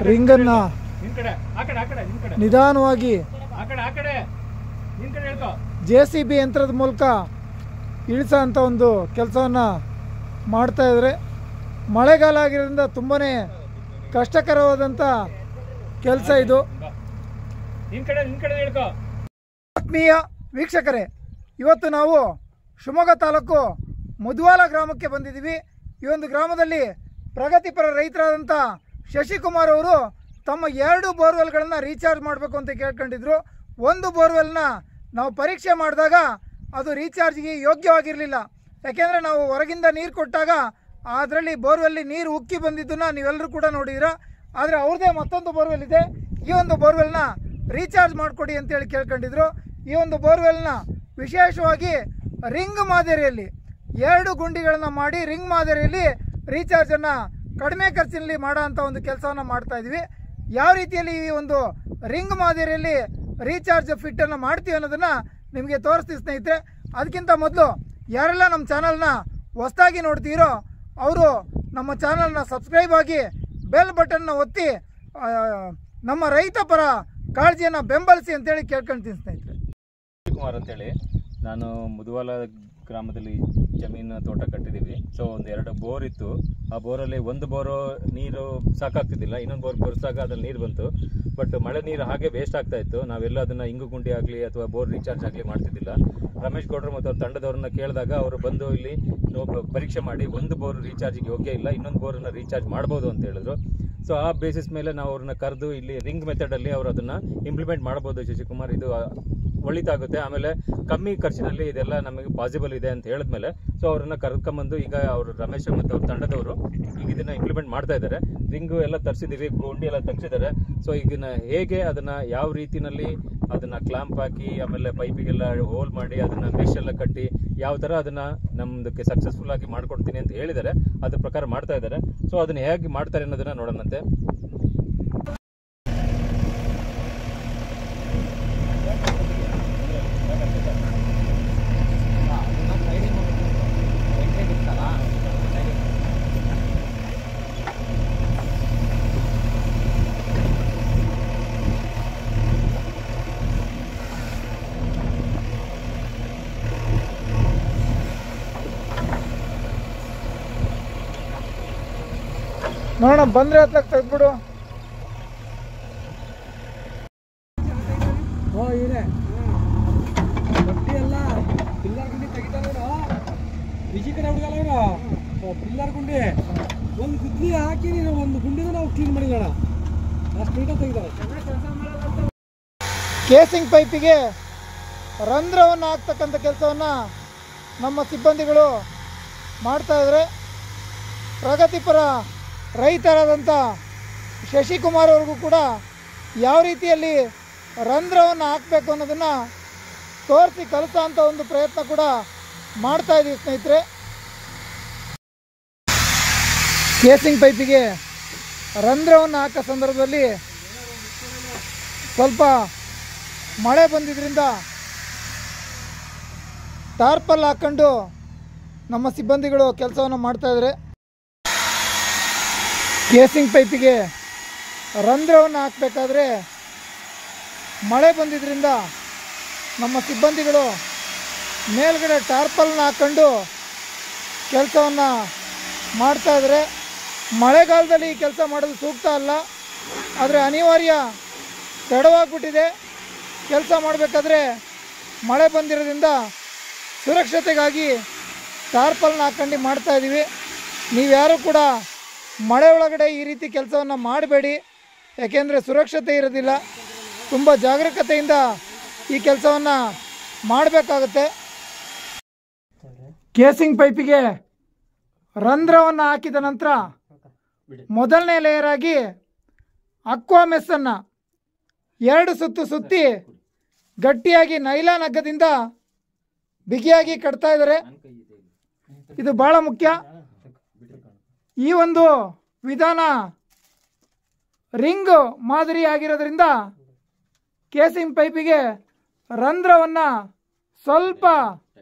ರಿಂಗನ್ನ ನಿಧಾನವಾಗಿ JCB ಯಂತ್ರದ ಮೂಲಕ ಇಳಿಸೋ ಅಂಥ ಒಂದು ಕೆಲಸವನ್ನು ಮಾಡ್ತಾ ಇದ್ದಾರೆ. ಮಳೆಗಾಲ ಆಗಿರೋದ್ರಿಂದ ತುಂಬಾ ಕಷ್ಟಕರವಾದಂಥ ಕೆಲಸ ಇದು. ಆತ್ಮೀಯ ವೀಕ್ಷಕರೇ, ಇವತ್ತು ನಾವು ಶಿವಮೊಗ್ಗ ತಾಲೂಕು ಮುದ್ವಾಲ ಗ್ರಾಮಕ್ಕೆ ಬಂದಿದ್ದೀವಿ. ಈ ಒಂದು ಗ್ರಾಮದಲ್ಲಿ ಪ್ರಗತಿಪರ ರೈತರಾದಂಥ ಶಶಿಕುಮಾರ್ ಅವರು ತಮ್ಮ 2 ಬೋರ್ವೆಲ್ಗಳನ್ನು ರೀಚಾರ್ಜ್ ಮಾಡಬೇಕು ಅಂತ ಕೇಳ್ಕೊಂಡಿದ್ರು. ಒಂದು ಬೋರ್ವೆಲ್ನ ನಾವು ಪರೀಕ್ಷೆ ಮಾಡಿದಾಗ ಅದು ರೀಚಾರ್ಜ್ಗೆ ಯೋಗ್ಯವಾಗಿರಲಿಲ್ಲ. ಯಾಕೆಂದರೆ ನಾವು ಹೊರಗಿಂದ ನೀರು ಕೊಟ್ಟಾಗ ಅದರಲ್ಲಿ ಬೋರ್ವೆಲ್ಲಿ ನೀರು ಉಕ್ಕಿ ಬಂದಿದ್ದನ್ನು ನೀವೆಲ್ಲರೂ ಕೂಡ ನೋಡಿದ್ದೀರಾ. ಆದರೆ ಅವ್ರದ್ದೇ ಮತ್ತೊಂದು ಬೋರ್ವೆಲ್ ಇದೆ. ಈ ಒಂದು ಬೋರ್ವೆಲ್ನ ರೀಚಾರ್ಜ್ ಮಾಡಿಕೊಡಿ ಅಂತೇಳಿ ಕೇಳ್ಕೊಂಡಿದ್ರು. ಈ ಒಂದು ಬೋರ್ವೆಲ್ನ ವಿಶೇಷವಾಗಿ ರಿಂಗ್ ಮಾದರಿಯಲ್ಲಿ 2 ಗುಂಡಿಗಳನ್ನು ಮಾಡಿ ರಿಂಗ್ ಮಾದರಿಯಲ್ಲಿ ರೀಚಾರ್ಜನ್ನು ಕಡಿಮೆ ಖರ್ಚಿನಲ್ಲಿ ಮಾಡೋ ಅಂಥ ಒಂದು ಕೆಲಸವನ್ನು ಮಾಡ್ತಾಯಿದ್ವಿ. ಯಾವ ರೀತಿಯಲ್ಲಿ ಈ ಒಂದು ರಿಂಗ್ ಮಾದರಿಯಲ್ಲಿ ರೀಚಾರ್ಜ್ ಫಿಟ್ಟನ್ನು ಮಾಡ್ತೀವಿ ಅನ್ನೋದನ್ನು ನಿಮಗೆ ತೋರಿಸ್ತೀವಿ ಸ್ನೇಹಿತರೆ. ಅದಕ್ಕಿಂತ ಮೊದಲು ಯಾರೆಲ್ಲ ನಮ್ಮ ಚಾನಲ್ನ ಹೊಸದಾಗಿ ನೋಡ್ತೀರೋ ಅವರು ನಮ್ಮ ಚಾನಲ್ನ ಸಬ್ಸ್ಕ್ರೈಬ್ ಆಗಿ ಬೆಲ್ ಬಟನ್ನ ಒತ್ತಿ ನಮ್ಮ ರೈತ ಪರ ಕಾಳಜಿಯನ್ನು ಬೆಂಬಲಿಸಿ ಅಂತೇಳಿ ಕೇಳ್ಕೊಳ್ತೀನಿ ಸ್ನೇಹಿತರೆ. ಕುಮಾರ್ ಅಂತೇಳಿ ನಾನು ಮುದ್ವಾಲ ಗ್ರಾಮದಲ್ಲಿ ಜಮೀನು ತೋಟ ಕಟ್ಟಿದ್ದೀವಿ. ಸೊ ಒಂದು 2 ಬೋರ್ ಇತ್ತು. ಆ ಬೋರಲ್ಲಿ ಒಂದು ಬೋರು ನೀರು ಸಾಕಾಗ್ತಿದ್ದಿಲ್ಲ, ಇನ್ನೊಂದು ಬೋರ್ ಕೊರೆಸಾಗ ಅದ್ರಲ್ಲಿ ನೀರು ಬಂತು. ಬಟ್ ಮಳೆ ನೀರು ಹಾಗೆ ವೇಸ್ಟ್ ಆಗ್ತಾ ಇತ್ತು. ನಾವೆಲ್ಲ ಅದನ್ನು ಇಂಗು ಗುಂಡಿ ಆಗಲಿ ಅಥವಾ ಬೋರ್ ರೀಚಾರ್ಜ್ ಆಗಲಿ ಮಾಡ್ತಿದ್ದಿಲ್ಲ. ರಮೇಶ್ ಗೌಡರು ಮತ್ತು ಅವ್ರ ತಂಡದವ್ರನ್ನ ಕೇಳಿದಾಗ ಅವರು ಬಂದು ಇಲ್ಲಿ ಪರೀಕ್ಷೆ ಮಾಡಿ ಒಂದು ಬೋರ್ ರೀಚಾರ್ಜಿಗೆ ಯೋಗ್ಯ ಇಲ್ಲ, ಇನ್ನೊಂದು ಬೋರನ್ನು ರೀಚಾರ್ಜ್ ಮಾಡ್ಬೋದು ಅಂತ ಹೇಳಿದ್ರು. ಸೊ ಆ ಬೇಸಿಸ್ ಮೇಲೆ ನಾವು ಅವ್ರನ್ನ ಕರೆದು ಇಲ್ಲಿ ರಿಂಗ್ ಮೆಥಡಲ್ಲಿ ಅವರು ಅದನ್ನು ಇಂಪ್ಲಿಮೆಂಟ್ ಮಾಡ್ಬೋದು ಶಶಿಕುಮಾರ್, ಇದು ಒಳಿತಾಗುತ್ತೆ, ಆಮೇಲೆ ಕಮ್ಮಿ ಖರ್ಚಿನಲ್ಲಿ ಇದೆಲ್ಲ ನಮಗೆ ಪಾಸಿಬಲ್ ಇದೆ ಅಂತ ಹೇಳಿದ್ಮೇಲೆ ಸೊ ಅವ್ರನ್ನ ಕರ್ಕೊಂಬಂದು ಈಗ ಅವರು ರಮೇಶ್ ಮತ್ತು ಅವ್ರ ತಂಡದವರು ಈಗ ಇದನ್ನು ಇಂಪ್ಲಿಮೆಂಟ್ ಮಾಡ್ತಾ ಇದ್ದಾರೆ. ರಿಂಗು ಎಲ್ಲ ತರಿಸಿದ್ದೀವಿ, ಗುಂಡಿ ಎಲ್ಲ ತೆಗೆಸಿದ್ದಾರೆ. ಸೊ ಇದನ್ನು ಹೇಗೆ ಅದನ್ನು ಯಾವ ರೀತಿಯಲ್ಲಿ ಅದನ್ನು ಕ್ಲಾಂಪ್ ಹಾಕಿ ಆಮೇಲೆ ಪೈಪಿಗೆಲ್ಲ ಹೋಲ್ ಮಾಡಿ ಅದನ್ನು ಮೆಶ್ ಎಲ್ಲ ಕಟ್ಟಿ ಯಾವ ಥರ ಅದನ್ನು ನಮ್ಮದಕ್ಕೆ ಸಕ್ಸಸ್ಫುಲ್ ಆಗಿ ಮಾಡ್ಕೊಡ್ತೀನಿ ಅಂತ ಹೇಳಿದ್ದಾರೆ. ಅದ್ರ ಪ್ರಕಾರ ಮಾಡ್ತಾ ಇದ್ದಾರೆ. ಸೊ ಅದನ್ನು ಹೇಗೆ ಮಾಡ್ತಾರೆ ಅನ್ನೋದನ್ನು ನೋಡೋಣಂತೆ. ನೋಡೋಣ, ಬಂದರೆ ಹತ್ತಕ್ಕೆ ತೆಗೆದ್ಬಿಡು. ಇದೆ ಬಟ್ಟಿ ಎಲ್ಲ ಪಿಲ್ಲರ್ ಗುಂಡಿ ತೆಗಿತಾರೆ ಬಿಜಿ ಕಡೆ ಹುಡುಗಲ್ಲ ಪಿಲ್ಲರ್ ಗುಂಡಿ ಒಂದು ಗುದ್ಲಿ ಹಾಕಿ ಒಂದು ಗುಂಡಿನ ನಾವು ಕ್ಲೀನ್ ಮಾಡಿರೋಣ ಅಷ್ಟು ನೀಟಾಗಿ ತೆಗಿತಾರೆ. ಕೇಸಿಂಗ್ ಪೈಪಿಗೆ ರಂಧ್ರವನ್ನು ಹಾಕ್ತಕ್ಕಂಥ ಕೆಲಸವನ್ನು ನಮ್ಮ ಸಿಬ್ಬಂದಿಗಳು ಮಾಡ್ತಾಯಿದ್ದಾರೆ. ಪ್ರಗತಿಪರ ರೈತರಾದಂಥ ಶಶಿಕುಮಾರ್ ಅವ್ರಿಗೂ ಕೂಡ ಯಾವ ರೀತಿಯಲ್ಲಿ ರಂಧ್ರವನ್ನು ಹಾಕಬೇಕು ಅನ್ನೋದನ್ನು ತೋರಿಸಿ ಕಲಿಸೋ ಅಂಥ ಒಂದು ಪ್ರಯತ್ನ ಕೂಡ ಮಾಡ್ತಾಯಿದ್ದೀವಿ ಸ್ನೇಹಿತರೆ. ಕೇಸಿಂಗ್ ಪೈಪಿಗೆ ರಂಧ್ರವನ್ನು ಹಾಕೋ ಸಂದರ್ಭದಲ್ಲಿ ಸ್ವಲ್ಪ ಮಳೆ ಬಂದಿದ್ದರಿಂದ ಟಾರ್ಪಲ್ ಹಾಕ್ಕೊಂಡು ನಮ್ಮ ಸಿಬ್ಬಂದಿಗಳು ಕೆಲಸವನ್ನು ಮಾಡ್ತಾಯಿದ್ದಾರೆ. ಕೇಸಿಂಗ್ ಪೈಪಿಗೆ ರಂಧ್ರವನ್ನು ಹಾಕಬೇಕಾದ್ರೆ ಮಳೆ ಬಂದಿದ್ದರಿಂದ ನಮ್ಮ ಸಿಬ್ಬಂದಿಗಳು ಮೇಲ್ಗಡೆ ಟಾರ್ಪಲ್ನ ಹಾಕ್ಕೊಂಡು ಕೆಲಸವನ್ನು ಮಾಡ್ತಾಯಿದ್ದಾರೆ. ಮಳೆಗಾಲದಲ್ಲಿ ಈ ಕೆಲಸ ಮಾಡೋದು ಸೂಕ್ತ ಅಲ್ಲ, ಆದರೆ ಅನಿವಾರ್ಯ, ತಡವಾಗ್ಬಿಟ್ಟಿದೆ. ಕೆಲಸ ಮಾಡಬೇಕಾದ್ರೆ ಮಳೆ ಬಂದಿರೋದ್ರಿಂದ ಸುರಕ್ಷತೆಗಾಗಿ ಟಾರ್ಪಲ್ನ ಹಾಕ್ಕೊಂಡು ಮಾಡ್ತಾಯಿದ್ದೀವಿ. ನೀವ್ಯಾರೂ ಕೂಡ ಮಳೆ ಒಳಗಡೆ ಈ ರೀತಿ ಕೆಲಸವನ್ನು ಮಾಡಬೇಡಿ, ಯಾಕೆಂದರೆ ಸುರಕ್ಷತೆ ಇರೋದಿಲ್ಲ. ತುಂಬ ಜಾಗರೂಕತೆಯಿಂದ ಈ ಕೆಲಸವನ್ನು ಮಾಡಬೇಕಾಗುತ್ತೆ. ಕೇಸಿಂಗ್ ಪೈಪಿಗೆ ರಂಧ್ರವನ್ನು ಹಾಕಿದ ನಂತರ ಮೊದಲನೇ ಲೇಯರ್ ಆಗಿ ಅಕ್ವಾ ಮೆಸ್ಸನ್ನು 2 ಸುತ್ತು ಸುತ್ತಿ ಗಟ್ಟಿಯಾಗಿ ನೈಲಾನ್ ಹಗ್ಗದಿಂದ ಬಿಗಿಯಾಗಿ ಕಟ್ತಾ ಇದ್ದಾರೆ. ಇದು ಬಹಳ ಮುಖ್ಯ. ಈ ಒಂದು ವಿಧಾನ ರಿಂಗ್ ಮಾದರಿ ಆಗಿರೋದ್ರಿಂದ ಕೇಸಿಂಗ್ ಪೈಪಿಗೆ ರಂಧ್ರವನ್ನು ಸ್ವಲ್ಪ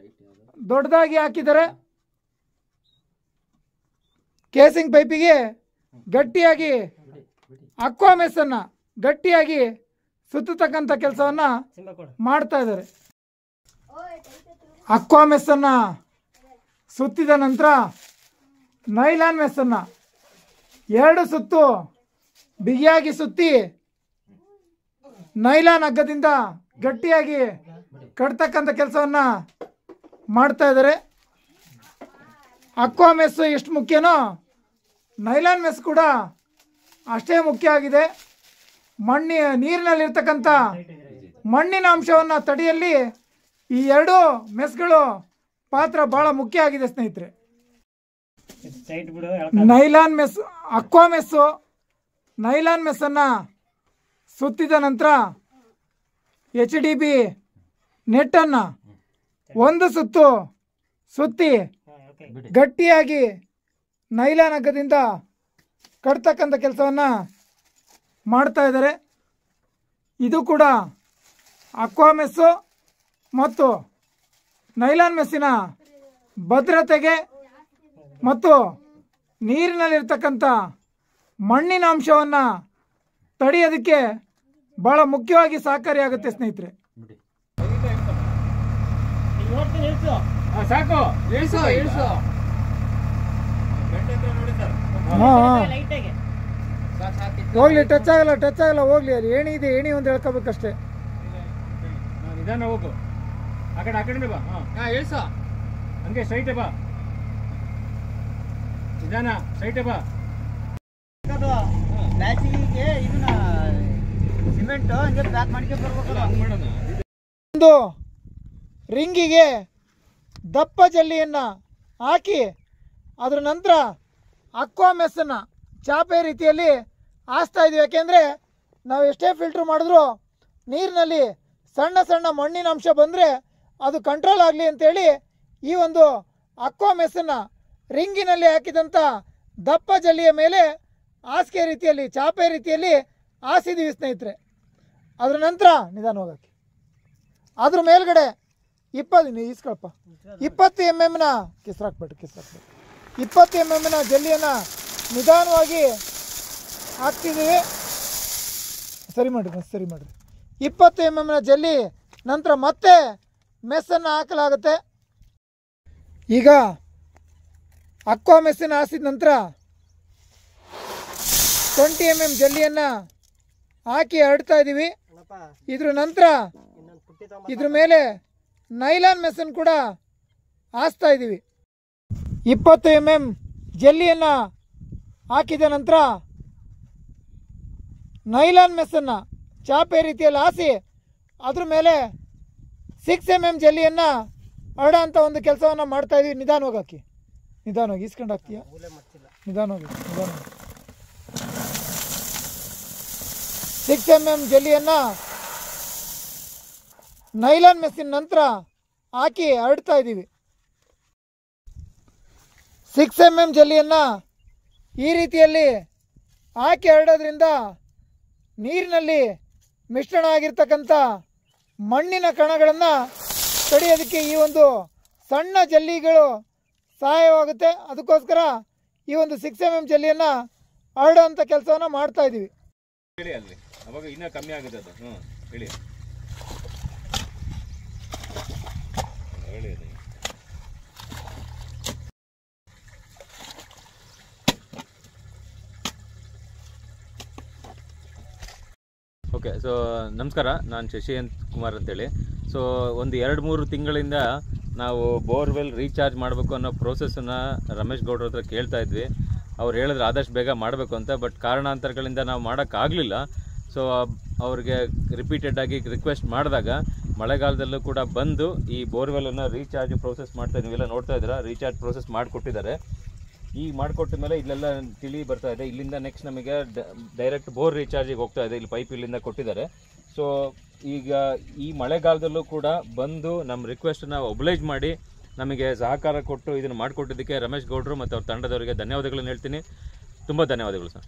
ದೊಡ್ಡದಾಗಿ ಹಾಕಿದ್ದಾರೆ. ಕೇಸಿಂಗ್ ಪೈಪಿಗೆ ಗಟ್ಟಿಯಾಗಿ ಅಕ್ವಾಮೆಸ್ಸನ್ನು ಗಟ್ಟಿಯಾಗಿ ಸುತ್ತತಕ್ಕಂಥ ಕೆಲಸವನ್ನು ಮಾಡ್ತಾ ಇದ್ದಾರೆ. ಅಕ್ವಾಮೆಸ್ಸನ್ನು ಸುತ್ತಿದ ನಂತರ ನೈಲಾನ್ ಮೆಸ್ಸನ್ನು 2 ಸುತ್ತು ಬಿಗಿಯಾಗಿ ಸುತ್ತಿ ನೈಲಾನ್ ಹಗ್ಗದಿಂದ ಗಟ್ಟಿಯಾಗಿ ಕಟ್ತಕ್ಕಂಥ ಕೆಲಸವನ್ನು ಮಾಡ್ತಾ ಇದ್ದಾರೆ. ಅಕ್ವಾಮೆಸ್ ಎಷ್ಟು ಮುಖ್ಯನೋ ನೈಲಾನ್ ಮೆಸ್ ಕೂಡ ಅಷ್ಟೇ ಮುಖ್ಯ ಆಗಿದೆ. ನೀರಿನಲ್ಲಿರ್ತಕ್ಕಂಥ ಮಣ್ಣಿನ ಅಂಶವನ್ನು ತಡೆಯಲ್ಲಿ ಈ 2 ಮೆಸ್ಗಳು ಪಾತ್ರ ಬಹಳ ಮುಖ್ಯ ಆಗಿದೆ ಸ್ನೇಹಿತರೆ. ನೈಲಾನ್ ಮೆಸ್ ಅಕ್ವಾಮೆಸ್ಸು ನೈಲಾನ್ ಮೆಸ್ಸನ್ನು ಸುತ್ತಿದ ನಂತರ HDB ನೆಟ್ಟನ್ನು 1 ಸುತ್ತು ಸುತ್ತಿ ಗಟ್ಟಿಯಾಗಿ ನೈಲಾನ್ ಹಗ್ಗದಿಂದ ಕಟ್ತಕ್ಕಂಥ ಕೆಲಸವನ್ನು ಮಾಡ್ತಾ ಇದ್ದಾರೆ. ಇದು ಕೂಡ ಅಕ್ವಾಮೆಸ್ಸು ಮತ್ತು ನೈಲಾನ್ ಮೆಸ್ಸಿನ ಭದ್ರತೆಗೆ ಮತ್ತು ನೀರಿನಲ್ಲಿರ್ತಕ್ಕಂಥ ಮಣ್ಣಿನ ಅಂಶವನ್ನು ತಡೆಯೋದಕ್ಕೆ ಬಹಳ ಮುಖ್ಯವಾಗಿ ಸಹಕಾರಿಯಾಗುತ್ತೆ ಸ್ನೇಹಿತರೆ. ಸಾಕು ಹೋಗ್ಲಿ, ಟಚ್ ಆಗಲ್ಲ ಹೋಗ್ಲಿ. ಅಲ್ಲಿ ಏಣಿ ಇದೆ, ಏಣಿ ಒಂದು ಹೇಳ್ಕೋಬೇಕಷ್ಟೇ. ನಿಧಾನ ಹೋಗು. ಆ ಕಡೆ ಬಾ. ಹಂಗೆ ಸ್ಟ್ರೈಟ್ ಬಾ. ನಿಧಾನ ಸ್ಟ್ರೈಟ್ ಬಾ. ಸಿಮೆಂಟ್ ಹಂಗೆ ಪ್ಯಾಕ್ ಮಾಡ್ಕೊಂಡು ಬರ್ಬೇಕಲ್ಲ. ಒಂದು ರಿಂಗಿಗೆ ದಪ್ಪ ಜಲ್ಲಿಯನ್ನು ಹಾಕಿ ಅದರ ನಂತರ ಅಕ್ವಾಮೆಸ್ಸನ್ನು ಚಾಪೆ ರೀತಿಯಲ್ಲಿ ಹಾಸ್ತಾ ಇದ್ದೀವಿ. ಯಾಕೆಂದರೆ ನಾವು ಎಷ್ಟೇ ಫಿಲ್ಟ್ರ್ ಮಾಡಿದ್ರೂ ನೀರಿನಲ್ಲಿ ಸಣ್ಣ ಸಣ್ಣ ಮಣ್ಣಿನ ಅಂಶ ಬಂದರೆ ಅದು ಕಂಟ್ರೋಲ್ ಆಗಲಿ ಅಂತೇಳಿ ಈ ಒಂದು ಅಕ್ವಾಮೆಸ್ಸನ್ನು ರಿಂಗಿನಲ್ಲಿ ಹಾಕಿದಂಥ ದಪ್ಪ ಜಲ್ಲಿಯ ಮೇಲೆ ಹಾಸಿಗೆ ರೀತಿಯಲ್ಲಿ ಚಾಪೆ ರೀತಿಯಲ್ಲಿ ಹಾಸಿದ್ದೀವಿ ಸ್ನೇಹಿತರೆ. ಅದರ ನಂತರ ನಿಧಾನ ಹೋಗಕ್ಕೆ ಅದ್ರ ಮೇಲ್ಗಡೆ 20 mm ಕಿಸ್ರಾಕ್ಬೇಡಿ 20 mm ಜಲ್ಲಿಯನ್ನು ನಿಧಾನವಾಗಿ ಹಾಕ್ತಿದ್ದೀವಿ. ಸರಿ ಮಾಡಿರಿ 20 mm ಜಲ್ಲಿ ನಂತರ ಮತ್ತೆ ಮೆಸ್ಸನ್ನು ಹಾಕಲಾಗುತ್ತೆ. ಈಗ ಅಕ್ವಾ ಮೆಸ್ಸನ್ನು ಹಾಸಿದ ನಂತರ 20 mm ಜಲ್ಲಿಯನ್ನು ಹಾಕಿ ಹರಡ್ತಾ ಇದ್ದೀವಿ. ಇದ್ರ ನಂತರ ಇದ್ರ ಮೇಲೆ ನೈಲಾನ್ ಮೆಸ್ಸನ್ನು ಕೂಡ ಹಾಸ್ತಾ ಇದ್ದೀವಿ. 20 mm ಜಲ್ಲಿಯನ್ನು ಹಾಕಿದ ನಂತರ ನೈಲಾನ್ ಮೆಸ್ಸನ್ನು ಚಾಪೆ ರೀತಿಯಲ್ಲಿ ಹಾಸಿ ಅದ್ರ ಮೇಲೆ 6 mm ಜಲ್ಲಿಯನ್ನು ಹರಡೋ ಅಂತ ಒಂದು ಕೆಲಸವನ್ನು ಮಾಡ್ತಾ ಇದ್ದೀವಿ. ನಿಧಾನವಾಗಿ ಈಸ್ಕೊಂಡು ಹಾಕ್ತೀಯ, ನಿಧಾನವಾಗಿ 6 mm ಜಲ್ಲಿಯನ್ನು ನೈಲಾನ್ ಮೆಸ್ಸಿನ ನಂತರ ಹಾಕಿ ಹರಡ್ತಾ ಇದ್ದೀವಿ. 6 mm ಜಲ್ಲಿಯನ್ನು ಈ ರೀತಿಯಲ್ಲಿ ಹಾಕಿ ಹರಡೋದ್ರಿಂದ ನೀರಿನಲ್ಲಿ ಮಿಶ್ರಣ ಆಗಿರ್ತಕ್ಕಂಥ ಮಣ್ಣಿನ ಕಣಗಳನ್ನು ತಡೆಯೋದಕ್ಕೆ ಈ ಒಂದು ಸಣ್ಣ ಜಲ್ಲಿಗಳು ಸಹಾಯವಾಗುತ್ತೆ. ಅದಕ್ಕೋಸ್ಕರ ಈ ಒಂದು 6 mm ಜಲ್ಲಿಯನ್ನು ಹರಡುವಂಥ ಕೆಲಸವನ್ನು ಮಾಡ್ತಾ ಇದ್ದೀವಿ. ಹೇಳಿ ಅಲ್ಲಿ ಅವಾಗ ಇನ್ನೂ ಕಮ್ಮಿ ಆಗುತ್ತೆ ಅದು. ಹೇಳಿ ಓಕೆ. ಸೊ ನಮಸ್ಕಾರ, ನಾನು ಶಶಿಕಾಂತ್ ಕುಮಾರ್ ಅಂತೇಳಿ. ಸೊ ಒಂದು 2-3 ತಿಂಗಳಿಂದ ನಾವು ಬೋರ್ವೆಲ್ ರೀಚಾರ್ಜ್ ಮಾಡಬೇಕು ಅನ್ನೋ ಪ್ರೋಸೆಸ್ಸನ್ನು ರಮೇಶ್ ಗೌಡ್ರ ಹತ್ರ ಕೇಳ್ತಾ ಇದ್ವಿ. ಅವ್ರು ಹೇಳಿದ್ರೆ ಆದಷ್ಟು ಬೇಗ ಮಾಡಬೇಕು ಅಂತ. ಬಟ್ ಕಾರಣಾಂತರಗಳಿಂದ ನಾವು ಮಾಡೋಕ್ಕಾಗಲಿಲ್ಲ. ಸೊ ಅವ್ರಿಗೆ ರಿಪೀಟೆಡಾಗಿ ರಿಕ್ವೆಸ್ಟ್ ಮಾಡಿದಾಗ ಮಳೆಗಾಲದಲ್ಲೂ ಕೂಡ ಬಂದು ಈ ಬೋರ್ವೆಲನ್ನು ರೀಚಾರ್ಜ್ ಪ್ರೋಸೆಸ್ ಮಾಡ್ತಾ ನೀವೆಲ್ಲ ನೋಡ್ತಾ ಇದ್ದೀರಾ. ರೀಚಾರ್ಜ್ ಪ್ರೋಸೆಸ್ ಮಾಡಿಕೊಟ್ಟಿದ್ದಾರೆ. ಈಗ ಮಾಡಿಕೊಟ್ಟ ಮೇಲೆ ಇಲ್ಲೆಲ್ಲ ತಿಳಿ ಬರ್ತಾ ಇದೆ. ಇಲ್ಲಿಂದ ನೆಕ್ಸ್ಟ್ ನಮಗೆ ಡೈರೆಕ್ಟ್ ಬೋರ್ ರೀಚಾರ್ಜಿಗೆ ಹೋಗ್ತಾ ಇದೆ. ಇಲ್ಲಿ ಪೈಪ್ ಇಲ್ಲಿಂದ ಕೊಟ್ಟಿದ್ದಾರೆ. ಸೊ ಈಗ ಈ ಮಳೆಗಾಲದಲ್ಲೂ ಕೂಡ ಬಂದು ನಮ್ಮ ರಿಕ್ವೆಸ್ಟನ್ನು ಒಬ್ಲೈಜ್ ಮಾಡಿ ನಮಗೆ ಸಹಕಾರ ಕೊಟ್ಟು ಇದನ್ನು ಮಾಡಿಕೊಟ್ಟಿದ್ದಕ್ಕೆ ರಮೇಶ್ ಗೌಡ್ರು ಮತ್ತು ಅವ್ರ ತಂಡದವರಿಗೆ ಧನ್ಯವಾದಗಳನ್ನು ಹೇಳ್ತೀನಿ. ತುಂಬ ಧನ್ಯವಾದಗಳು ಸರ್.